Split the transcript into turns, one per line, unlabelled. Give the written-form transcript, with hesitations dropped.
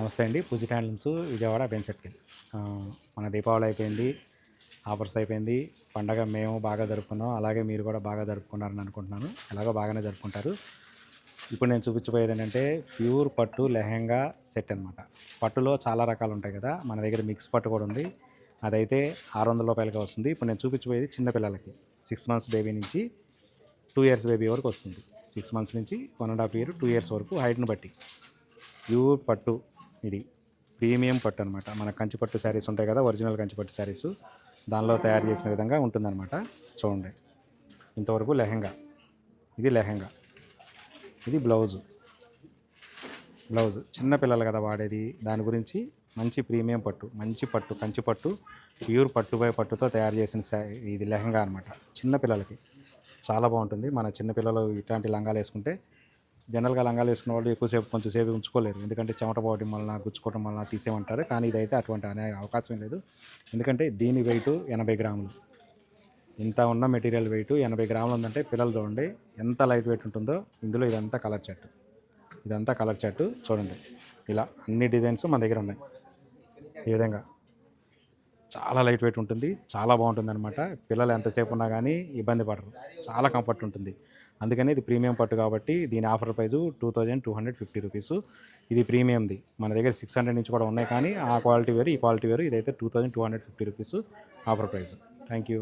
నమస్తే అండి. పూజిత handlooms Vijayawada Ben circle. మన దీపావళి అయిపోయింది, ఆఫర్స్ అయిపోయింది. పండగ మేము బాగా జరుపుకున్నాం. అలాగే మీరు కూడా బాగా జరుపుకున్నారని అనుకుంటున్నాను. ఎలాగో బాగానే జరుపుకుంటారు. ఇప్పుడు నేను చూపించబోయేది ఏంటంటే ప్యూర్ పట్టు లెహెంగా సెట్ అనమాట. పట్టులో చాలా రకాలు ఉంటాయి కదా, మన దగ్గర మిక్స్ పట్టు కూడా ఉంది. అదైతే 600 రూపాయలకి వస్తుంది. ఇప్పుడు నేను చూపించబోయేది చిన్నపిల్లలకి 6 మంత్స్ బేబీ నుంచి 2 ఇయర్స్ బేబీ వరకు వస్తుంది. 6 మంత్స్ నుంచి 1.5 ఇయర్ 2 ఇయర్స్ వరకు హైట్ని బట్టి ప్యూర్ పట్టు. ఇది ప్రీమియం పట్టు అనమాట. మన కంచిపట్టు శారీస్ ఉంటాయి కదా, ఒరిజినల్ కంచిపట్టు శారీస్, దానిలో తయారు చేసిన విధంగా ఉంటుందన్నమాట. చూడండి, ఇంతవరకు లెహెంగా. ఇది లెహెంగా, ఇది బ్లౌజు. చిన్నపిల్లలు కదా వాడేది, దాని గురించి మంచి ప్రీమియం పట్టు, మంచి పట్టు, కంచిపట్టు, ప్యూర్ పట్టుపై పట్టుతో తయారు చేసిన ఇది లెహెంగా అనమాట. చిన్నపిల్లలకి చాలా బాగుంటుంది. మన చిన్నపిల్లలు ఇట్లాంటి లంగాలు వేసుకుంటే, జనరల్గా లంగాలు వేసుకున్న వాళ్ళు ఎక్కువసేపు కొంచెంసేపు ఉంచుకోలేరు, ఎందుకంటే చెమట పోవడం వలన, గుచ్చుకోవడం వలన తీసేయమంటారు. కానీ ఇదైతే అటువంటి అనే అవకాశం లేదు, ఎందుకంటే దీని వెయిట్ 80 గ్రాములు. ఇంత ఉన్న మెటీరియల్ వెయిట్ 80 గ్రాములు ఉందంటే పిల్లలు చూడండి ఎంత లైట్ వెయిట్ ఉంటుందో. ఇందులో ఇదంతా కలర్ చార్ట్ చూడండి. ఇలా అన్ని డిజైన్స్ మన దగ్గర ఉన్నాయి. ఈ విధంగా చాలా లైట్ వెయిట్ ఉంటుంది, చాలా బాగుంటుంది అనమాట. పిల్లలు ఎంతసేపు ఉన్నా కానీ ఇబ్బంది పడరు, చాలా కంఫర్ట్ ఉంటుంది. అందుకని ఇది ప్రీమియం పట్టు కాబట్టి దీని ఆఫర్ ప్రైజు 2250 రూపీస్. ఇది ప్రీమియంది. మన దగ్గర 600 నుంచి కూడా ఉన్నాయి, కానీ ఆ క్వాలిటీ వేరు, ఈ క్వాలిటీ వేరు. ఇదైతే 2250 rupees offer price. Thank you.